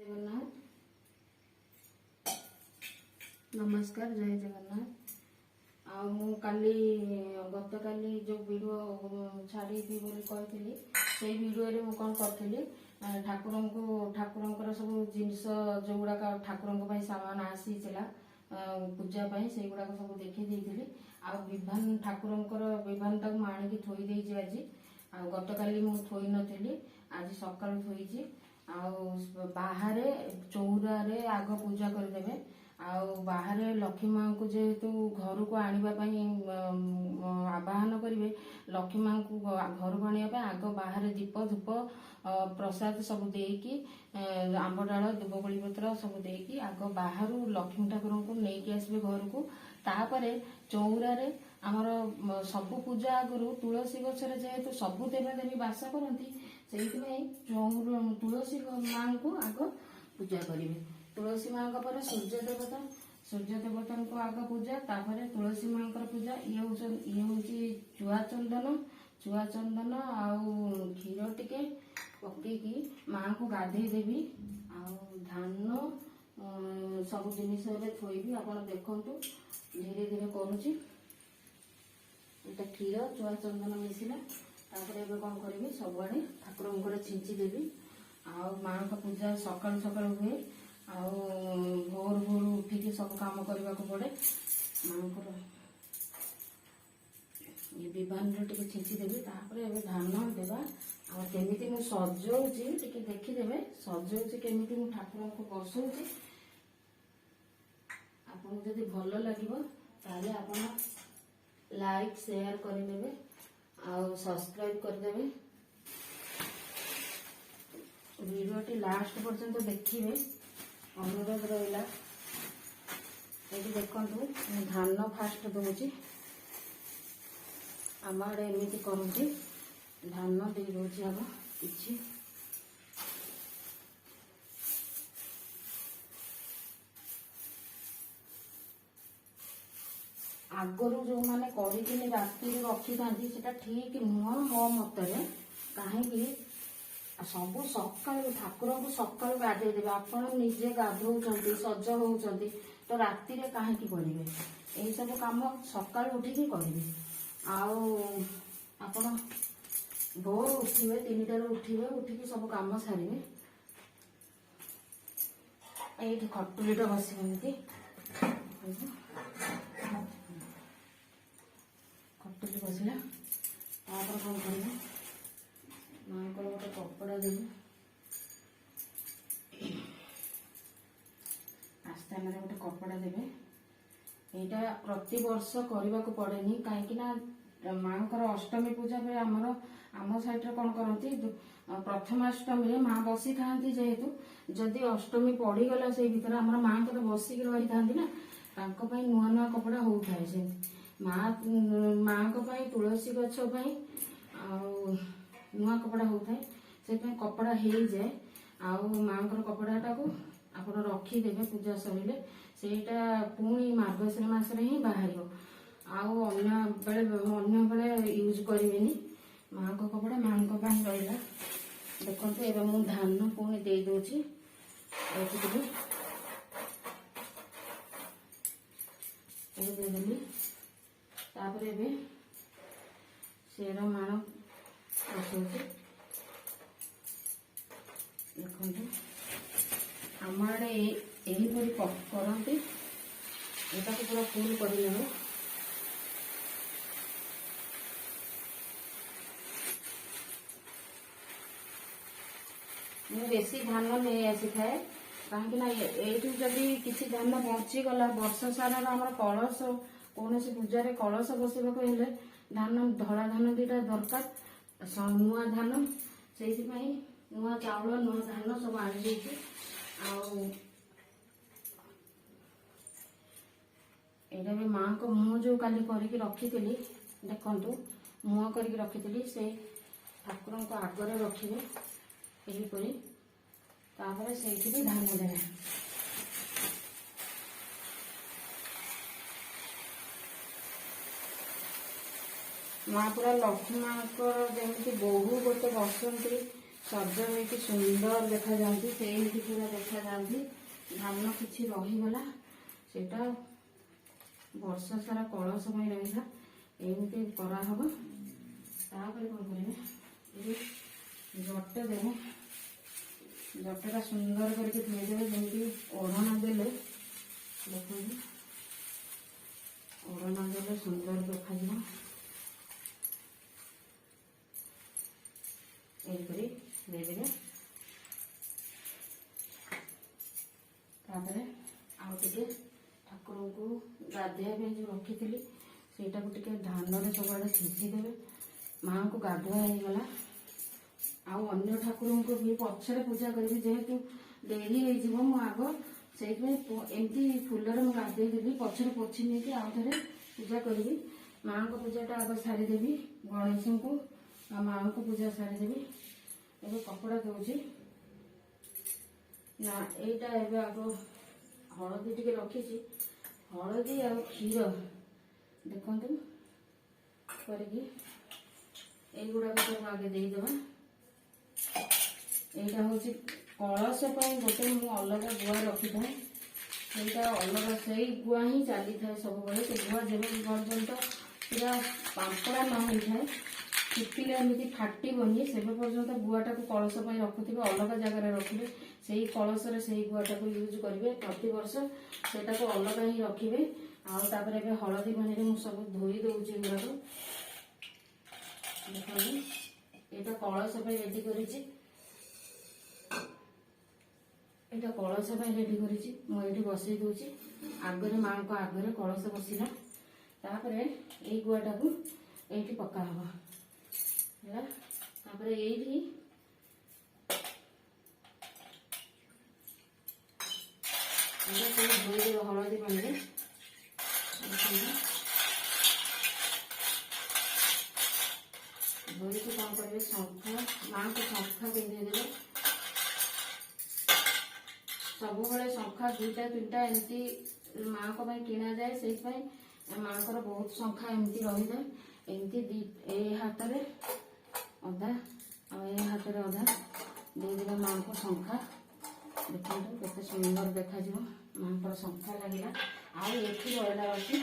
जगन्नाथ नमस्कार जय जगन्नाथ काली गत काली जो वीडियो छाड़ी कही से वीडियो रे मु कौन करी ठाकुर सब जिनस जो गुड़ाक ठाकुर सामान आसीला पूजा से गुड़ाक सब देखी देती विभान ठाकुर विभान तक आनिकी थोई आज गत काली मु थोई नी आज सका थोई बाहर चौरा रे आग पूजा करदे बाहर लक्ष्मी माँ को जेहेतु घर को आने आवाहन करेंगे लक्ष्मी माँ को घर को आने आग बाहर दीप धूप प्रसाद सब देकी आंब डाल दुबकोली पत्र सब देकी आग बाहर लक्ष्मी ठाकुर को लेकिन आसबे घर को तापर चौरा रे आमर सब पूजा आगु तुलसी गचर जेहेतु सबू देवादेवी बास करती से तुलसी माँ को आग पूजा करेंगे तुलसी माँ पर सूर्य देवता को आग पूजा तापर तुलसी माँ पूजा ये हूँ चुआ चंदन क्षीर टिके पकईकी माँ को गाधे देवी धान सब जिनिस थोबी आप देखु धीरे धीरे करुच्ची क्षीर चुआ चंदन मिसला तापर कौन करी सबुआड़े ठाकुर छिंची देवी माँ का पूजा सकाल सकाल हुए भोर भोर उठिकी सब काम करने को पड़े माँ विभान टे छिंची देवी धान देवा आमती मुझे सजाऊँगी देखीदे सजाऊँगी केमी ठाकुर को बसाऊँगी आपको जदि भल लगे ताले आप लाइक शेयर करदे सब्सक्राइब करदे वीडियोटी लास्ट पर्यंत देखिए अनुरोध रहा ये देखु धान फास्ट दूची आम आड़े एमती करुँची धान दे दूची आग कि आगरू जो मैंने कर राति रखी था ठीक नुह मो मतरे कहीं सब सका ठाकुर को सका गाधे देवे आपण निजे गाधौंट सज होती तो राति कहीं करेंगे यही सब कम सका उठिकी करेंगे आप भोर उठे 3टार उठिकी सब कम सारे ये खटुलीटा बस खटुली बसला कौन करेंगे माँ को गोटे कपड़ा देवी आस्थान गोटे कपड़ा देवे यहाँ प्रति वर्ष करने को पड़े कहीं माँ को अष्टमी पूजा पे आम साइड कौन करती प्रथमाष्टमी माँ बसी था जेहेतु जदि अष्टमी पड़गला से भर आम माँ को तो बसिक रही था ना नुआ नुआ कपड़ा होता है से माँ को तुलसी गछपाई नुआ कपड़ा होता है से कपड़ा हो जाए माँ कपड़ाटा को आप रखीदे पूजा सर से पुणी मार्गशीर मास ही बाहर अन्य बेले यूज करें माँ को कपड़ा माँ रहा देखो ये मुझे धान पुणी दे दूची देदेली तापर ए शेर माण बसौचे देखते आम आड़े यहीपरी करती यहाँ पूरा फुल कर बेसी धान नहीं आसी थाए कहीं जदि किसी धान बचीगला वर्ष सारा आम कलश कौन पूजा कलश बसवाक धान धड़ा धान दीटा दरकार नुआ धान से नुआ चाउल नुआ धान सब आनी यहाँ भी माँ को मुँह जो काली करके रखी देखु मुँह करके रखी से ठाकुर को आगरे रखिए यहीपरी तापर से भी धान देवे माँ पूरा लक्ष्मी माँ को जमी बोहू गोटे बसती ସଜ ହେଇକି ସୁନ୍ଦର ଦେଖାଯାଆନ୍ତି, ସେମିତି ପୁରା ଦେଖାଯାଆନ୍ତି। ଧାନ କିଛି ରହିଗଲା ସେଇଟା ବର୍ଷ ସାରା କଳସ ପାଇଁ ରହିଲା, ଏମିତି କରାହବ। ତାପରେ କଣ କରିବେ, ଏ ଜଟ ଦେବେ, ଜଟଟା ସୁନ୍ଦର କରିକି ଧୋଇଦେବେ, ଯେମିତି ଓଢ଼ଣା ଦେଲେ ଦେଖନ୍ତୁ, ଓଢ଼ଣା ଦେଲେ ସୁନ୍ଦର ଦେଖାଯିବ। ଏହିପରି ଦେଇଦେବେ। ତାପରେ ଆଉ ଟିକେ ଠାକୁରଙ୍କୁ ଗାଧୋଇବା ପାଇଁ ଯେଉଁ ରଖିଥିଲି ସେଇଟାକୁ ଟିକେ ଧାନରେ ସବୁଆଡ଼େ ଛିଞ୍ଚିଦେବେ। ମାଆଙ୍କୁ ଗାଧୁଆ ହେଇଗଲା, ଆଉ ଅନ୍ୟ ଠାକୁରଙ୍କୁ ବି ପଛରେ ପୂଜା କରିବି, ଯେହେତୁ ଡେରି ହେଇଯିବ ମୁଁ ଆଗ ସେଇଥିପାଇଁ ଏମିତି ଫୁଲରେ ମୁଁ ଗାଧେଇ ଦେବି, ପଛରେ ପୋଛି ନେଇକି ଆଉ ଥରେ ପୂଜା କରିବି। ମାଆଙ୍କ ପୂଜାଟା ଆଗ ସାରିଦେବି, ଗଣେଶଙ୍କୁ ଆଉ ମାଆଙ୍କ ପୂଜା ସାରିଦେବି। ଏବେ କପଡ଼ା ଦେଉଛି ନା, ଏଇଟା ଏବେ ଆଗ ହଳଦୀ ଟିକେ ରଖିଛି, ହଳଦୀ ଆଉ କ୍ଷୀର ଦେଖନ୍ତୁ କରିକି এইগুড়াক ସବୁ ଆଗେ ଦେଇଦେବା। এইটা ହେଉଛି କଳସ ପାଇଁ ଗୋଟେ ମୁଁ ଅଲଗା ଗୁଆ ରଖିଥାଏ, ସେଇଟା ଅଲଗା, ସେଇ ଗୁଆ ହିଁ ଚାଲିଥାଏ ସବୁବେଳେ। ସେ ଗୁଆ ଯେବେ ପର୍ଯ୍ୟନ୍ତ ପୁରା ପାମ୍ପଡ଼ା ନ ହେଇଥାଏ, ଶୁଖିଲେ ଏମିତି ଫାଟିବନି, ସେବେ ପର୍ଯ୍ୟନ୍ତ ଗୁଆଟାକୁ କଳସ ପାଇଁ ରଖୁଥିବେ, ଅଲଗା ଜାଗାରେ ରଖିବେ। ସେଇ କଳସରେ ସେଇ ଗୁଆଟାକୁ ୟୁଜ୍ କରିବେ ପ୍ରତିବର୍ଷ, ସେଇଟାକୁ ଅଲଗା ହିଁ ରଖିବେ। ଆଉ ତାପରେ ଏବେ ହଳଦୀ ପାଣିରେ ମୁଁ ସବୁ ଧୋଇ ଦେଉଛି ଏଗୁଡ଼ାକ। ଦେଖନ୍ତୁ ଏଇଟା କଳସ ପାଇଁ ରେଡି କରିଛି, ଏଇଟା କଳସ ପାଇଁ ରେଡି କରିଛି। ମୁଁ ଏଇଠି ବସେଇ ଦଉଛି, ଆଗରେ ମାଆଙ୍କ ଆଗରେ କଳସ ବସିଲା। ତାପରେ ଏଇ ଗୁଆଟାକୁ ଏଇଠି ପକା ହବ ହେଲା। ତାପରେ ଏଇଠି ସବୁ ଧୋଇଦେବ ହଳଦୀ ପାଣିରେ। ଧୋଇକି କଣ କରିବେ, ଶଙ୍ଖ, ମାଆଙ୍କୁ ଶଙ୍ଖ ପିନ୍ଧେଇଦେବେ। ସବୁବେଳେ ଶଙ୍ଖା 2ଟା 3ଟା ଏମିତି ମାଆଙ୍କ ପାଇଁ କିଣାଯାଏ, ସେଇଥିପାଇଁ ମାଆଙ୍କର ବହୁତ ଶଙ୍ଖା ଏମିତି ରହିଥାଏ। ଏମିତି ଏ ହାତରେ ଅଧା ଆଉ ଏ ହାତରେ ଅଧା ଦେଇଦେବେ ମାଆଙ୍କୁ ଶଙ୍ଖା। ଦେଖନ୍ତୁ କେତେ ସୁନ୍ଦର ଦେଖାଯିବ, ମାଆଙ୍କର ଶଙ୍ଖା ଲାଗିଲା। ଆଉ ଏଠି ବଳଟା ଅଛି,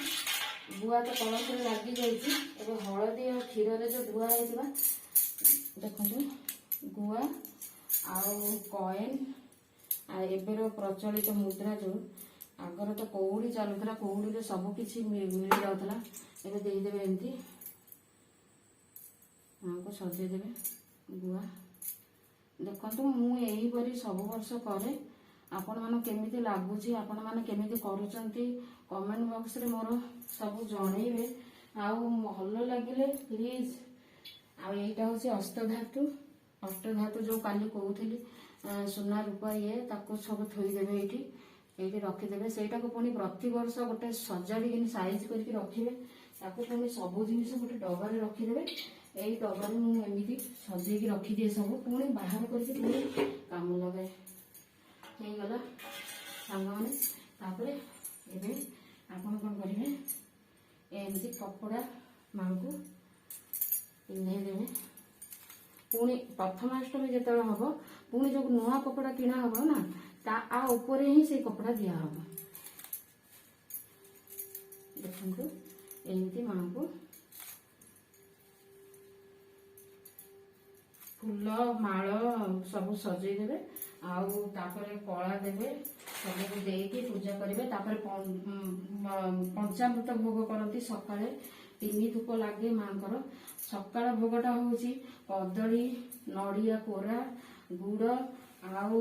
ଗୁଆ ତ କଳସରେ ଲାଗି ଯାଇଛି। ଏବେ ହଳଦୀ ଆଉ କ୍ଷୀରରେ ଯେଉଁ ଧୁଆ ହେଇଥିବା, ଦେଖନ୍ତୁ ଗୁଆ ଆଉ କଏନ୍, ଆଉ ଏବେର ପ୍ରଚଳିତ ମୁଦ୍ରା ଯେଉଁ, ଆଗର ତ କଉଡ଼ି ଚାଲୁଥିଲା, କଉଡ଼ିରେ ସବୁ କିଛି ମିଳିଯାଉଥିଲା। ଏବେ ଦେଇଦେବେ ଏମିତି, ମାଆଙ୍କୁ ସଜେଇଦେବେ ଗୁଆ। ଦେଖନ୍ତୁ ମୁଁ ଏହିପରି ସବୁ ବର୍ଷ କରେ, ଆପଣମାନଙ୍କୁ କେମିତି ଲାଗୁଛି, ଆପଣମାନେ କେମିତି କରୁଛନ୍ତି କମେଣ୍ଟ ବକ୍ସରେ ମୋର ସବୁ ଜଣେଇବେ। ଆଉ ଭଲ ଲାଗିଲେ ପ୍ଲିଜ୍। ଆଉ ଏଇଟା ହେଉଛି ଅଷ୍ଟଧାତୁ, ଅଷ୍ଟଧାତୁ ଯେଉଁ କାଲି କହୁଥିଲି ସୁନା ରୂପା ତାକୁ ସବୁ ଥୋଇଦେବେ ଏଇଠି, ଏଇଠି ରଖିଦେବେ। ସେଇଟାକୁ ପୁଣି ପ୍ରତିବର୍ଷ ଗୋଟେ ସଜାଡ଼ିକିନି ସାଇଜ୍ କରିକି ରଖିବେ। ତାକୁ ପୁଣି ସବୁ ଜିନିଷ ଗୋଟେ ଡବାରେ ରଖିଦେବେ। ଏଇ ଡବାରେ ମୁଁ ଏମିତି ସଜେଇକି ରଖିଦିଏ ସବୁ, ପୁଣି ବାହାର କରିକି ପୁଣି କାମ ଲଗାଏ। ହେଇଗଲା ସାଙ୍ଗମାନେ। ତାପରେ ଏବେ ଆପଣ କ'ଣ କରିବେ, ଏମିତି କପଡ଼ା ମାଆଙ୍କୁ ପିନ୍ଧେଇ ଦେବେ। ପୁଣି ପ୍ରଥମାଷ୍ଟମୀ ଯେତେବେଳେ ହବ, ପୁଣି ଯେଉଁ ନୂଆ କପଡ଼ା କିଣା ହବ ନା, ତା ଉପରେ ହିଁ ସେଇ କପଡ଼ା ଦିଆହବ। ଦେଖନ୍ତୁ ଏମିତି ମାଆଙ୍କୁ ଫୁଲ ମାଳ ସବୁ ସଜେଇ ଦେବେ। ଆଉ ତାପରେ କଳା ଦେବେ, ସବୁକୁ ଦେଇକି ପୂଜା କରିବେ। ତାପରେ ପଞ୍ଚାମୃତ ଭୋଗ କରନ୍ତି ସକାଳେ, 3 ଧୂପ ଲାଗେ ମାଆଙ୍କର। ସକାଳ ଭୋଗଟା ହେଉଛି କଦଳୀ, ନଡ଼ିଆ କୋରା, ଗୁଡ଼ ଆଉ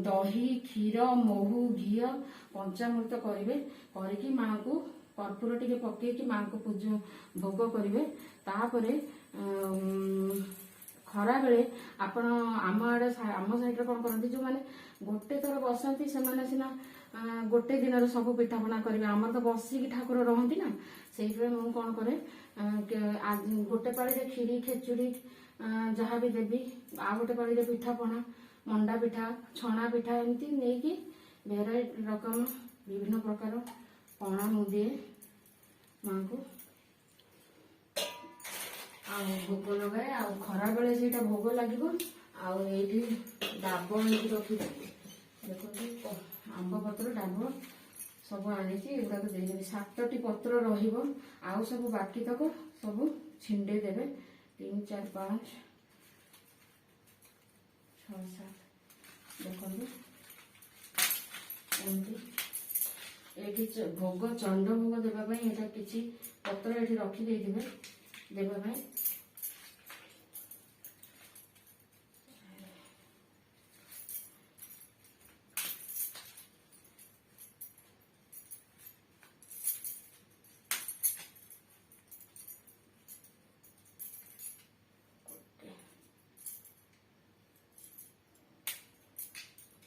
ଦହି, କ୍ଷୀର, ମହୁ, ଘିଅ ପଞ୍ଚାମୃତ କରିବେ। କରିକି ମାଆଙ୍କୁ କର୍ପୂର ଟିକେ ପକେଇକି ମାଆଙ୍କୁ ପୂଜା ଭୋଗ କରିବେ। ତାପରେ ଖରାବେଳେ ଆପଣ ଆମ ଆଡ଼େ, ଆମ ସାଇଡ଼ରେ କ'ଣ କରନ୍ତି, ଯେଉଁମାନେ ଗୋଟେ ଥର ବସନ୍ତି ସେମାନେ ସିନା ଗୋଟେ ଦିନରେ ସବୁ ପିଠାପଣା କରିବେ। ଆମର ତ ବସିକି ଠାକୁର ରହନ୍ତି ନା, ସେଇଥିପାଇଁ ମୁଁ କ'ଣ କରେ, ଗୋଟେ ପାଳିରେ କ୍ଷୀରି ଖେଚୁଡ଼ି ଯାହା ବି ଦେବି, ଆଉ ଗୋଟେ ପାଳିରେ ପିଠାପଣା, ମଣ୍ଡା ପିଠା, ଛଣା ପିଠା, ଏମିତି ନେଇକି ଭେରାଇଟି ରକମ ବିଭିନ୍ନ ପ୍ରକାର ପଣା ମୁଁ ଦିଏ ମାଆଙ୍କୁ। ଆଉ ଭୋଗ ଲଗାଏ। ଆଉ ଖରାବେଳେ ସେଇଟା ଭୋଗ ଲାଗିବ, ଆଉ ଏଇଠି ଡାବ ଆଣିକି ରଖିଛି, ଦେଖନ୍ତୁ ଆମ୍ବ ପତ୍ର ଡାବ ସବୁ ଆଣିଛି, ଏଗୁଡ଼ାକ ଦେଇଦେବି। 7ଟି ପତ୍ର ରହିବ, ଆଉ ସବୁ ବାକି ତକ ସବୁ ଛିଣ୍ଡେଇ ଦେବେ। 3 4 5 6 7 ଦେଖନ୍ତୁ ଏମିତି। ଏଇଠି ଭୋଗ ଚଣ୍ଡ ଭୋଗ ଦେବା ପାଇଁ ଏଇଟା କିଛି ପତ୍ର ଏଠି ରଖିଦେଇଥିବେ ଦେବା ପାଇଁ।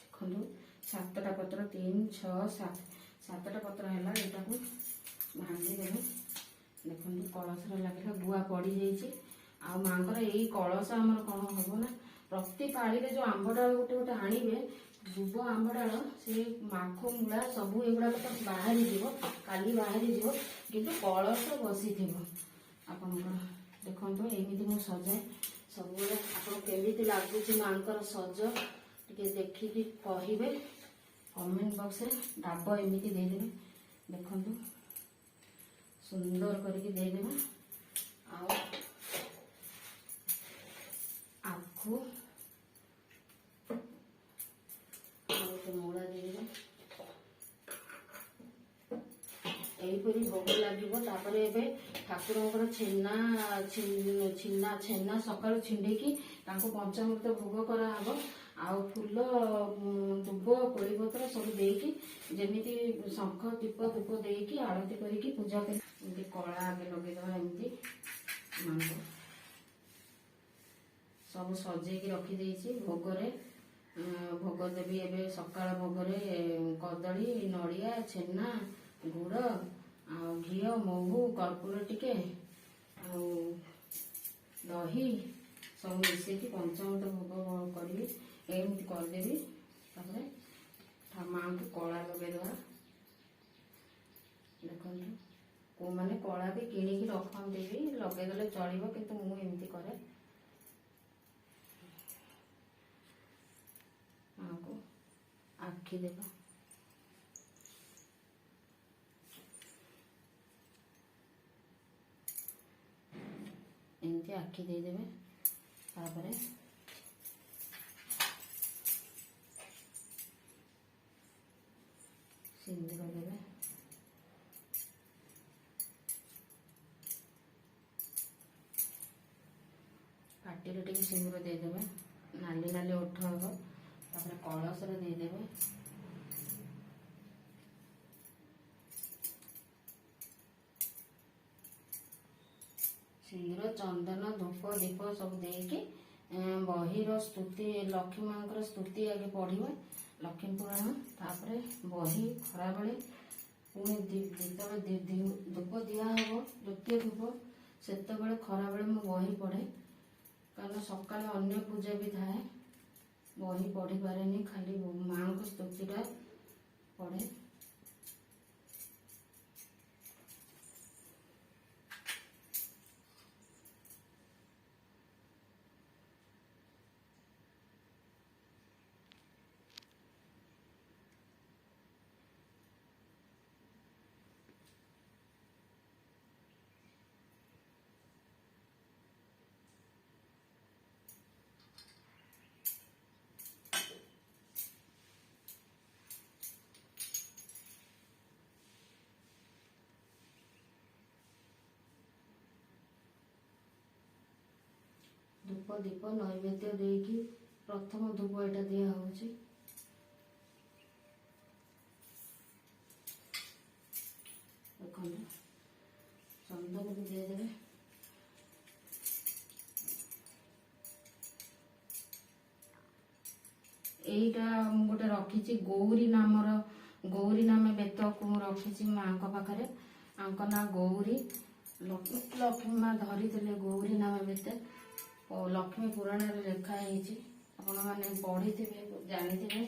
ଦେଖନ୍ତୁ 7ଟା ପତ୍ର 3 6 7 7ଟା ପତ୍ର ହେଲା। ଏଇଟାକୁ ଭାଙ୍ଗିଦେବେ। ଦେଖନ୍ତୁ କଳସରେ ଲାଗିଲା ଗୁଆ ପଡ଼ିଯାଇଛି। ଆଉ ମାଙ୍କର ଏଇ କଳସ ଆମର କ'ଣ ହବ ନା, ପ୍ରତି ପାଳିରେ ଯେଉଁ ଆମ୍ବ ଡାଳ ଗୋଟେ ଗୋଟେ ଆଣିବେ, ଦୁବ ଆମ୍ବ ଡାଳ, ସେ ମାଖ ମୂଳା ସବୁ ଏଗୁଡ଼ାକ ତ ବାହାରିଯିବ, କାଲି ବାହାରିଯିବ, କିନ୍ତୁ କଳସ ବସିଥିବ ଆପଣଙ୍କର। ଦେଖନ୍ତୁ ଏମିତି ମୁଁ ସଜାଏ ସବୁବେଳେ। ଆପଣ କେମିତି ଲାଗୁଛି ମାଙ୍କର ସଜ ଟିକେ ଦେଖିକି କହିବେ କମେଣ୍ଟ ବକ୍ସରେ। ଡାବ ଏମିତି ଦେଇଦେବେ, ଦେଖନ୍ତୁ ସୁନ୍ଦର କରିକି ଦେଇଦେବେ। ଆଉ ଆଖୁ ଆଉ ଗୋଟେ ମୂଳା ଦେଇଦେବେ, ଏହିପରି ଭୋଗ ଲାଗିବ। ତାପରେ ଏବେ ଠାକୁରଙ୍କର ଛେନା ସକାଳୁ ଛିଣ୍ଡେଇକି ତାଙ୍କୁ ପଞ୍ଚାମୃତ ଭୋଗ କରାହବ। ଆଉ ଫୁଲ ଦୁବ କୋଳିପତ୍ର ସବୁ ଦେଇକି, ଯେମିତି ଶଙ୍ଖ ଦୀପ ଧୂପ ଦେଇକି ଆଳତି କରିକି ପୂଜା କରି, ଏମିତି କଳା ଆଗେ ଲଗେଇଦେବା। ଏମିତି ମାଙ୍କୁ ସବୁ ସଜେଇକି ରଖିଦେଇଛି। ଭୋଗରେ ଭୋଗ ଦେବି ଏବେ। ସକାଳ ଭୋଗରେ କଦଳୀ, ନଡ଼ିଆ, ଛେନା, ଗୁଡ଼ ଆଉ ଘିଅ, ମହୁ, କର୍ପୂର ଟିକେ ଆଉ ଦହି ସବୁ ମିଶେଇକି ପଞ୍ଚାମୃତ ଭୋଗ କରିବି। ଏମିତି କରିଦେବି। ତାପରେ ମାଙ୍କୁ କଳା ଲଗେଇଦେବା। ଦେଖନ୍ତୁ କୋଉମାନେ କଳା ବି କିଣିକି ରଖନ୍ତି ବି, ଲଗେଇଦେଲେ ଚଳିବ, କିନ୍ତୁ ମୁଁ ଏମିତି କରେ। ମାଙ୍କୁ ଆଖି ଦେବା। ଏମିତି ଆଖି ଦେଇଦେବେ। ତାପରେ ସିନ୍ଦୁର ଦେବେ। ପାଟିରେ ଟିକେ ସିନ୍ଦୁର ଦେଇଦେବେ, ନାଲି ନାଲି ଓଠ ହବ। ତାପରେ କଳସରେ ଦେଇଦେବେ। ସିନ୍ଦୁର, ଚନ୍ଦନ, ଧୂପ ଦୀପ ସବୁ ଦେଇକି ବହିର ସ୍ତୁତି, ଲକ୍ଷ୍ମୀ ମାଙ୍କର ସ୍ତୁତି ଆଗେ ପଢ଼ିବା, ଲକ୍ଷ୍ମୀ ପୁରାଣ। ତାପରେ ବହି ଖରାବେଳେ ପୁଣି ଯେତେବେଳେ ଧୂପ ଦିଆହବ, ଦ୍ୱିତୀୟ ଧୂପ, ସେତେବେଳେ ଖରାବେଳେ ମୁଁ ବହି ପଢ଼େ। କାରଣ ସକାଳେ ଅନ୍ୟ ପୂଜା ବି ଥାଏ, ବହି ପଢ଼ିପାରେନି, ଖାଲି ମାଙ୍କ ସ୍ତୁତିଟା ପଢ଼େ। ଧୂପ ଦୀପ ନୈବେଦ୍ୟ ଦେଇକି ପ୍ରଥମ ଧୂପ ଏଇଟା ଦିଆ ହଉଛି। ଦେଖନ୍ତୁ ଚନ୍ଦନ ବି ଦେଇଦେବେ। ଏଇଟା ମୁଁ ଗୋଟେ ରଖିଛି ଗୌରୀ ନାମ ବେତକୁ ମୁଁ ରଖିଛି ମାଙ୍କ ପାଖରେ। ଆଙ୍କ ନାଁ ଗୌରୀ, ଲକ୍ଷ୍ମୀ ମା ଧରିଥିଲେ ଗୌରୀ ନାମ ବେତ। ଲକ୍ଷ୍ମୀ ପୁରାଣରେ ଲେଖା ହେଇଛି, ଆପଣମାନେ ପଢ଼ିଥିବେ, ଜାଣିଥିବେ।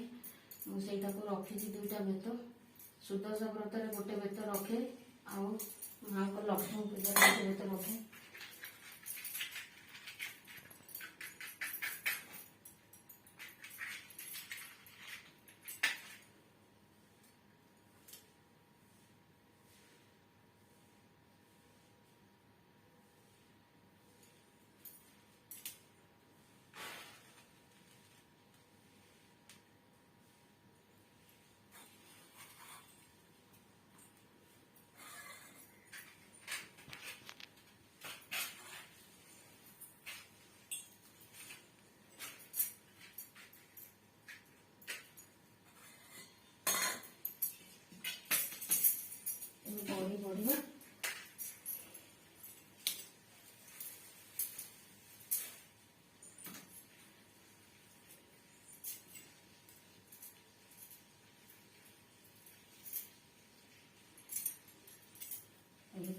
ମୁଁ ସେଇଟାକୁ ରଖିଛି 2ଟା ବେତ। ସୁଦଶା ବ୍ରତରେ ଗୋଟେ ବେତ ରଖେ, ଆଉ ମାଙ୍କ ଲକ୍ଷ୍ମୀ ପୂଜାରେ ଗୋଟେ ବେତ ରଖେ।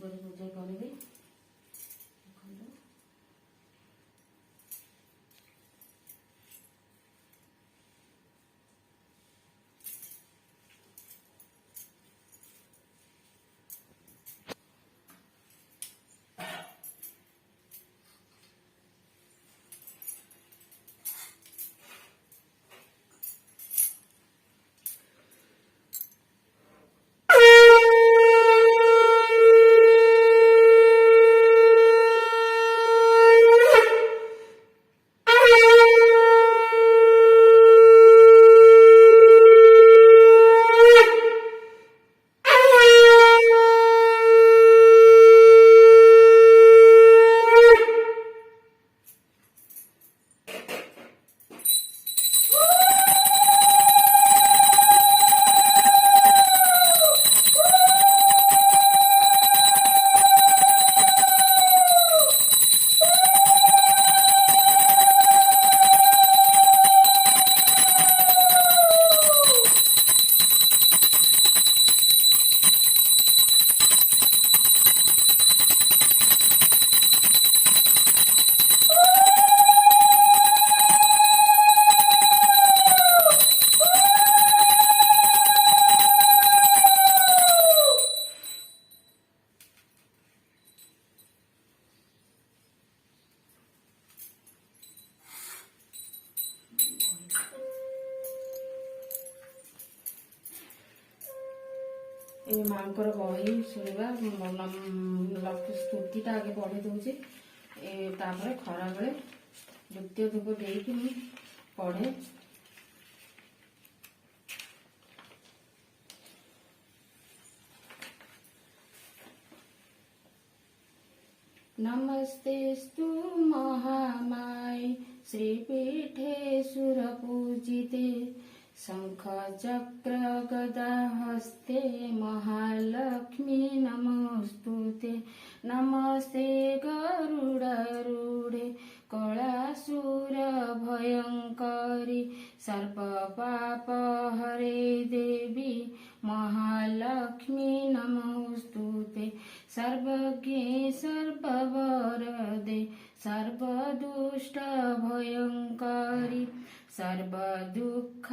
ଧୂପରେ ପୂଜା କରିବି। ए मांकर बही शुणा लक्ष्मी स्तुतिटा आगे पढ़ी दूसरी तापर खरा बेले द्वितीय धूप देकी पढ़े। नमस्तेस्तु महामाये श्रीपीठे सुरपूजिते शंख चक्र गदा हस्ते महालक्ष्मी नमोस्तुते। नमस्ते गरुडारूढे कलासुर भयंकरी सर्प पाप हरे देवी महालक्ष्मी नमोस्तुते। सर्वज्ञे सर्ववरदे सर्वदुष्ट भयंकरी सर्वदुःख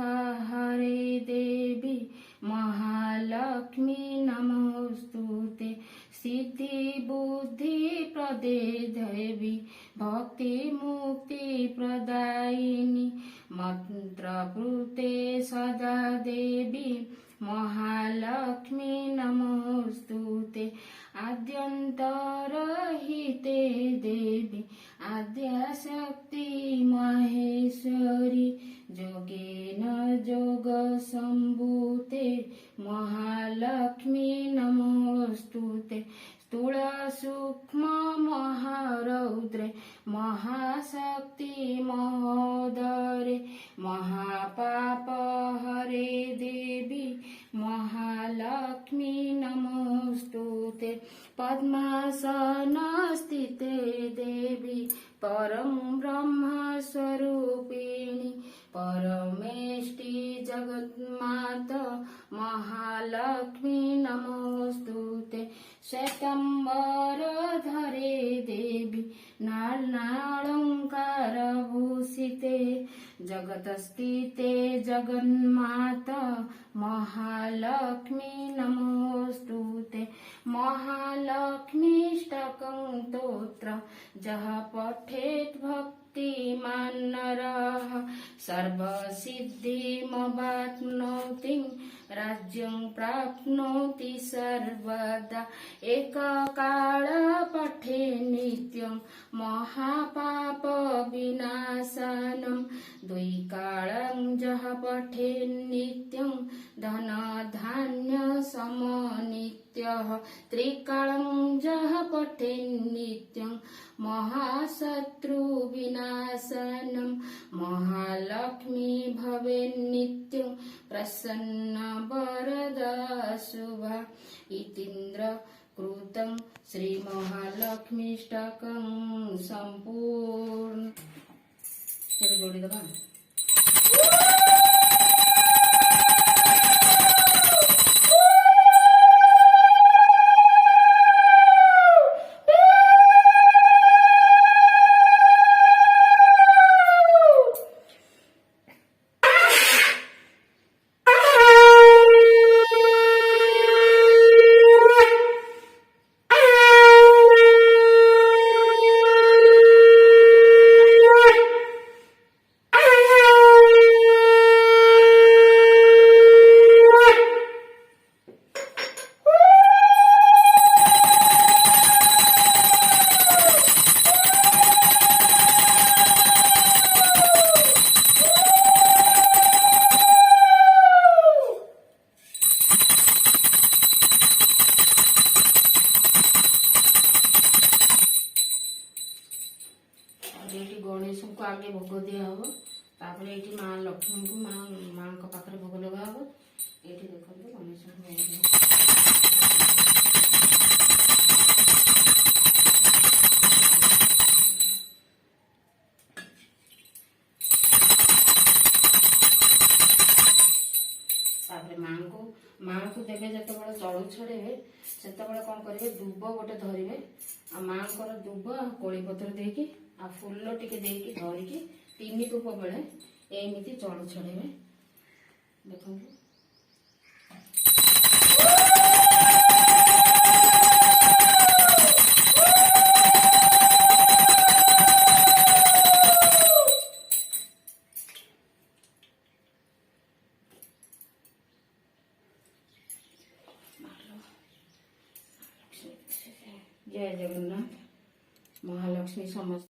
हरे देवी महालक्ष्मी नमोस्तुते। सिद्धि बुद्धि प्रदे देवी भक्ति मुक्ति प्रदायिनी मंत्रपूते सदा देवी महालक्ष्मी नमोस्तुते। आद्यन्तरहिते देवी आद्याशक्ति महेश्वरी जोगेन जोग संभूते महालक्ष्मी नमोस्तुते। स्थूल सूक्ष्म महारौद्रे महाशक्ति महोदरे महापाप हरे देवी महालक्ष्मी नमोस्तुते। पद्मासन स्थिते देवी परं ब्रह्म स्वरूपिणी परमेष्टि जगन्माता महालक्ष्मी नमोस्तुते। श्वेतंबर धरे देवी नालंकार भूषिते जगतस्थिते जगन्माता महालक्ष्मी नमोस्तुते। महालक्ष्मीष्टकं स्तोत्र जः पठेत् भक्तिमान् नरः सर्वसिद्धिमवाप्नोति राज्यं प्राप्नोति सर्वदा। एककाल पठे नित्यं महापाप विनाशनं द्विकालं जः पठे नित्यं धन धान्य समनित्यः त्रिकालं जः पठे नित्यं महाशत्रु विनाशनं महालक्ष्मी भवेत् नित्यं प्रसन्न वरदा शुभा। इतीन्द्र कृतं श्री महालक्ष्मीष्टकं संपूर्ण जोड़ी दबा। ତାପରେ ଏଇଠି ଗଣେଶଙ୍କୁ ଆଗେ ଭୋଗ ଦିଆହବ, ତାପରେ ଏଇଠି ମା ଲକ୍ଷ୍ମୀଙ୍କୁ ମାଙ୍କ ପାଖରେ ଭୋଗ ଲଗା ହବ। ଏଇଠି ଦେଖନ୍ତୁ ଗଣେଶଙ୍କୁ ଭୋଗ ଦିଆ ତାପରେ ମାଙ୍କୁ ଦେବେ। ଯେତେବେଳେ ଜଳୁ ଛଡେଇବେ ସେତେବେଳେ କଣ କରିବେ, ଦୁବ ଗୋଟେ ଧରିବେ, ଆଉ ମାଙ୍କର ଦୁବ ଆଉ କୋଳି ପତ୍ର ଦେଇକି ଆଉ ଫୁଲ ଟିକେ ଦେଇକି ଧରିକି 3 ଧୂପ ବେଳେ ଏମିତି ଜଳୁ ଛଡେଇବେ। ଦେଖନ୍ତୁ जय जगन्नाथ। महालक्ष्मी समस्त